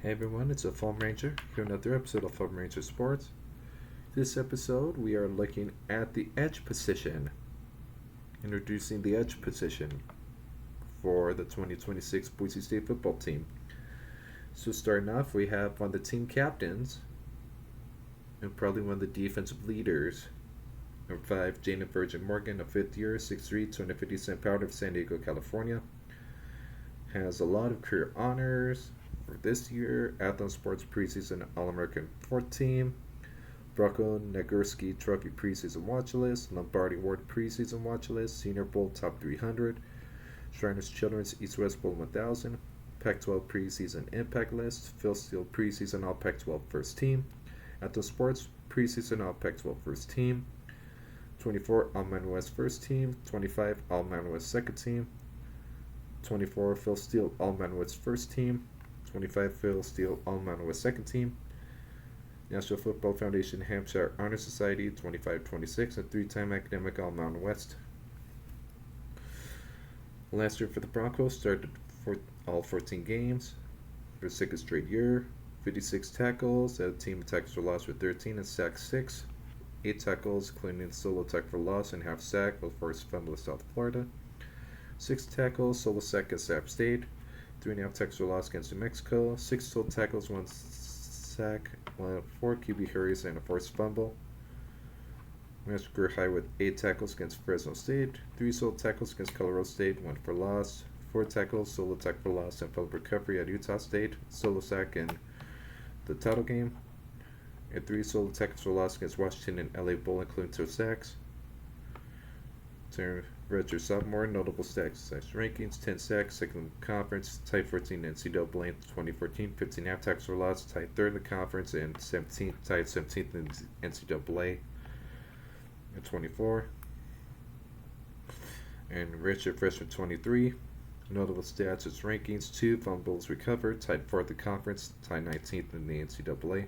Hey everyone, it's a Phoam Ranger here, another episode of Phoam Ranger Sports. This episode, we are looking at the edge position, introducing the edge position for the 2026 Boise State football team. So, starting off, we have one of the team captains and probably one of the defensive leaders. Number 5, Jana Virgin Morgan, a fifth year, 6'3, 250 pounder of San Diego, California. Has a lot of career honors. For this year, Athlon Sports preseason All-American 4th team, Bronco Nagurski Trophy preseason watch list, Lombardi Award preseason watch list, Senior Bowl top 300, Shriners Children's East-West Bowl 1000, Pac-12 preseason impact list, Phil Steele preseason All Pac-12 first team, Athlon Sports preseason All Pac-12 first team, 24 All Mountain West first team, 25 All Mountain West second team, 24 Phil Steele All Mountain West first team, 25 Phil Steele All Mountain West second team, National Football Foundation Hampshire Honor Society 25-26, and three-time academic All Mountain West. Last year for the Broncos, started for all 14 games for the second straight year, 56 tackles, had a team of tackles for loss with 13 and sacks 6, 8 tackles, including solo tackle for loss and half sack with forced fumble with South Florida, 6 tackles, solo sack against App State, 3.5 tackles for loss against New Mexico, 6 total tackles, 1 sack, 4 QB hurries, and a forced fumble. Matched career high with 8 tackles against Fresno State, 3 solo tackles against Colorado State, 1 for loss, 4 tackles, solo tackle for loss, and fumble recovery at Utah State, solo sack in the title game, and 3 solo tackles for loss against Washington and LA Bowl, including 2 sacks. Redshirt sophomore, notable stats rankings: 10 sacks, second in the conference, tied 14 in NCAA in 2014, 15 half tackles for loss, tied third in the conference, and 17th, tied 17th in NCAA in 24. And redshirt freshman 23, notable stats as rankings: 2 fumbles recovered, tied 4th in the conference, tied 19th in the NCAA.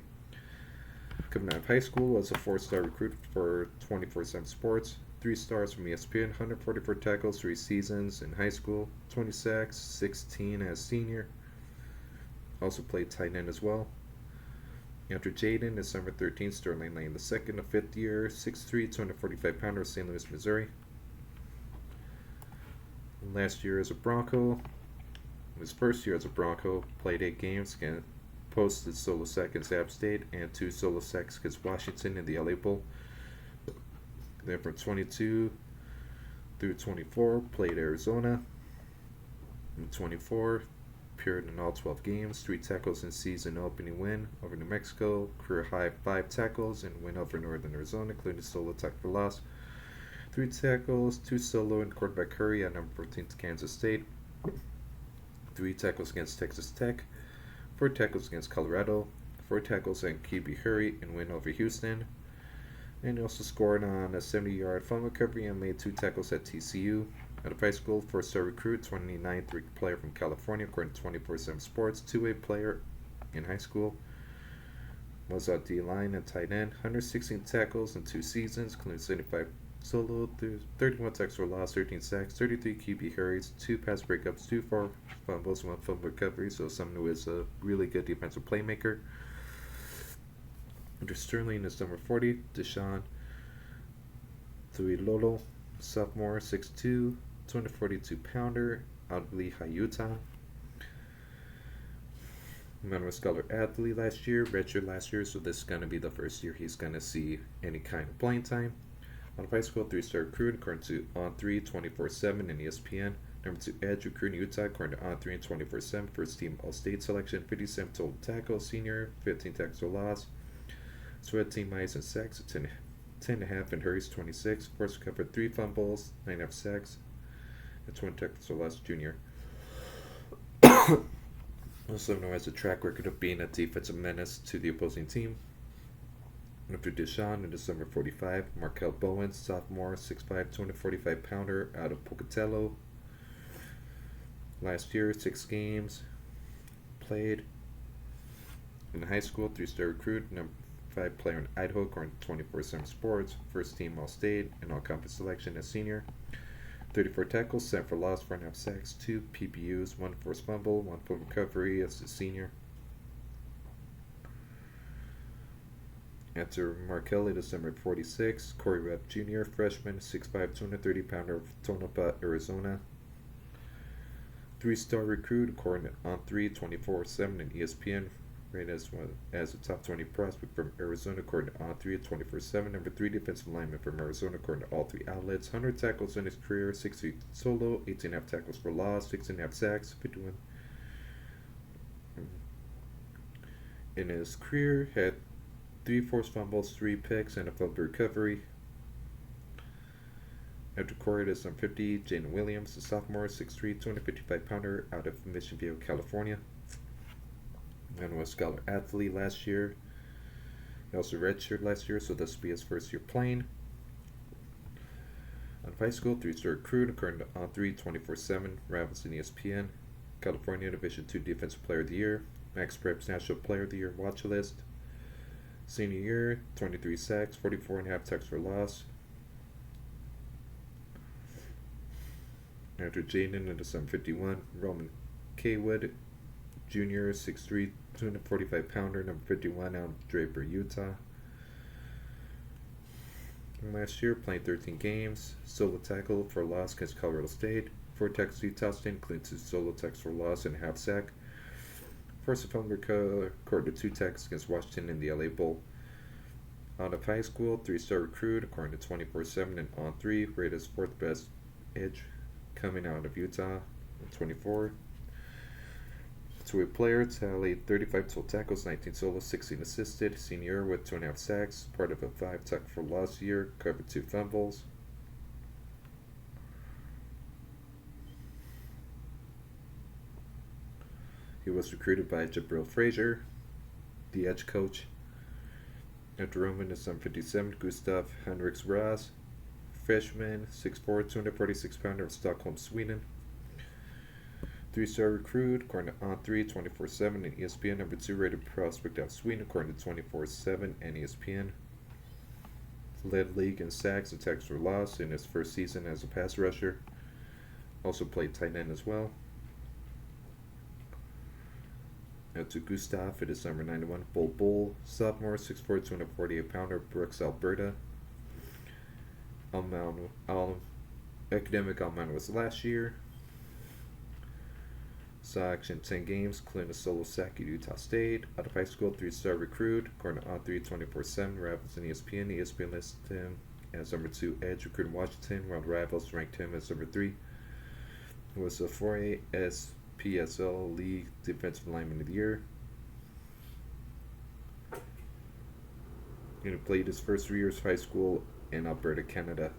Coming out of high school, was a 4-star recruit for 24/7 Sports. 3 stars from ESPN, 144 tackles, 3 seasons in high school, 20 sacks, 16 as senior. Also played tight end as well. After Jaden, December 13th, Sterling Lane II, a 5th year, 6'3", 245 pounder of St. Louis, Missouri. Last year as a Bronco, his first year as a Bronco, played 8 games, posted solo sack against App State and 2 solo sacks against Washington in the LA Bowl. Then from 22 through 24, played Arizona. In 24, appeared in all 12 games, 3 tackles in season opening win over New Mexico, career high 5 tackles, and win over Northern Arizona, including solo tackle for loss. 3 tackles, 2 solo and quarterback hurry at number 14 to Kansas State. 3 tackles against Texas Tech, 4 tackles against Colorado, 4 tackles and QB hurry and win over Houston. And he also scored on a 70-yard fumble recovery and made 2 tackles at TCU. Out of high school, 4-star recruit, 29th ranked player from California, according to 24/7 Sports, 2-way player in high school. Was on D-line and tight end, 116 tackles in 2 seasons, including 75 solo, 31 tackles for loss, 13 sacks, 33 QB hurries, 2 pass breakups, 2 for fumbles, 1 fumble recovery, so someone who is a really good defensive playmaker. Under Sterling is number 40, Deshaun Tuilolo, sophomore, 6'2", 242 pounder, out of Lehigh, Utah. Mountain West Scholar athlete last year, redshirt last year, so this is going to be the first year he's going to see any kind of playing time. Out of high school, 3-star recruit, according to On3, 24/7 and ESPN. Number 2 edge recruit in Utah, according to On3 and 24/7. First team All-State selection, 57 total tackles, senior, 15 tackles for loss. Sweat team mice and sacks, 10.5 and hurries, 26. Force recovered 3 fumbles, 9.5 sacks, and 20 tackles for loss, junior. Also known as a track record of being a defensive menace to the opposing team. After Deshaun in December 45, Markel Bowen, sophomore, 6'5", 245 pounder, out of Pocatello. Last year, 6 games played. In high school, 3-star recruit, number 5 player in Idaho, according to 24/7 Sports. First team All-State and All-Conference selection as senior. 34 tackles, 7 for loss, 4.5 sacks, 2 PBUs, 1 forced fumble, 1 full recovery as a senior. Enter Markel, it is number 46. Corey Webb Jr., freshman, 6'5", 230-pounder of Tonopah, Arizona. 3-star recruit, according to On3, 24/7 and ESPN. Rated as a top 20 prospect from Arizona, according to On3 at 24/7. Number 3 defensive lineman from Arizona, according to all 3 outlets. 100 tackles in his career, 60 solo, 18.5 tackles for loss, 6.5 sacks, 51. In his career, had 3 forced fumbles, 3 picks, and a fumble recovery. After Corey is number 50, Jaden Williams, a sophomore, 6'3", 255-pounder out of Mission Viejo, California. And was a scholar athlete last year. He also redshirted last year, so this will be his first year playing. On high school, 3-star recruit, according to On3, 24/7, Rivals and ESPN. California Division II Defensive Player of the Year. Max Preps National Player of the Year watch list. Senior year, 23 sacks, 44.5 tackles for loss. After Jaden, it is number 51, Roman Kaywood Jr., 6'3", 245-pounder, number 51, out of Draper, Utah. And last year, playing 13 games, solo tackle for loss against Colorado State, 4 tackles Utah State, including 2 solo tackles for loss and a half sack. Forced a fumble according to 2 tackles against Washington in the LA Bowl. Out of high school, 3-star recruit, according to 24/7 and On3, rated as 4th best edge coming out of Utah, 24. Two-way player, tallied 35 total tackles, 19 solo, 16 assisted. Senior with 2.5 sacks, part of a 5 tackle for loss year, covered 2 fumbles. He was recruited by Jabril Frazier, the edge coach. After Roman is number 57, Gustav Henriks Ras, freshman, 6'4", 246-pounder of Stockholm, Sweden. 3-star recruit, according to On3, 24/7 and ESPN. Number 2 rated prospect out of Sweden, according to 24/7 and ESPN. Led league in sacks and tackles for loss in his first season as a pass rusher. Also played tight end as well. Now to Gustav, it is number 91, Bull, sophomore, 6'4", 248-pounder, Brooks, Alberta. Academic Alman was last year. Saw action 10 games, including a solo sack at Utah State. Out of high school, 3-star recruit, according to On3, 24/7, Rivals and ESPN. ESPN listed him as number 2 edge recruit in Washington, while Rivals ranked him as number 3. He was a 4A SPSL League Defensive Lineman of the Year. He played his first 3 years of high school in Alberta, Canada.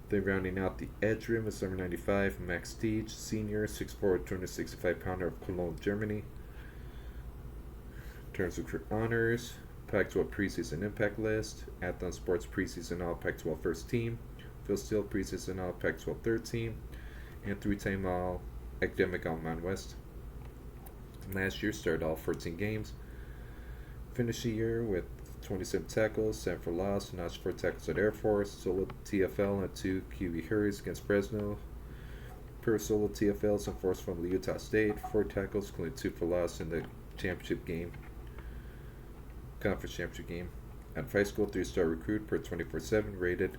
Then rounding out the edge rim is number 95, Max Deej, senior, 6'4", 265-pounder of Cologne, Germany. In terms of career honors, Pac-12 preseason impact list, Athlon Sports preseason all Pac-12 first team, Phil Steele preseason all Pac-12 third team, and 3-time all academic all Mountain West. Last year started all 14 games. Finished the year with 27 tackles, 7 for loss, notched 4 tackles at Air Force, solo TFL and 2 QB hurries against Fresno. Per solo TFLs and forced fumble Utah State, 4 tackles, including 2 for loss in the championship game, conference championship game. At high school, 3-star recruit per 24/7, rated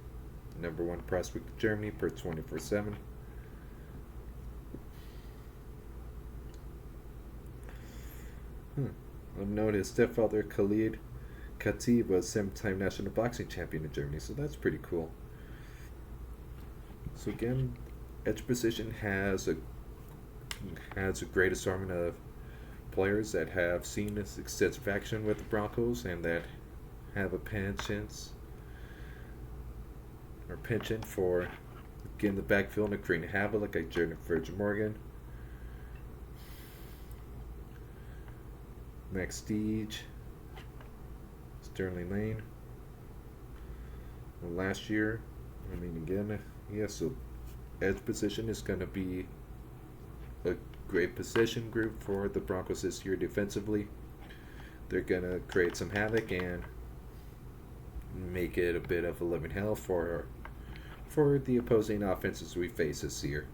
number 1 prospect in Germany per 24/7. I've known his stepfather, Khalid Khatib, was 7-time national boxing champion in Germany, so that's pretty cool. So again, edge position has a great assortment of players that have seen this extensive action with the Broncos and that have a penchant for getting the backfield and creating havoc, like Jordan Virgin Morgan, Max Deej, Sterling Lane. Well, last year, so edge position is going to be a great position group for the Broncos this year defensively. They're going to create some havoc and make it a bit of a living hell for the opposing offenses we face this year.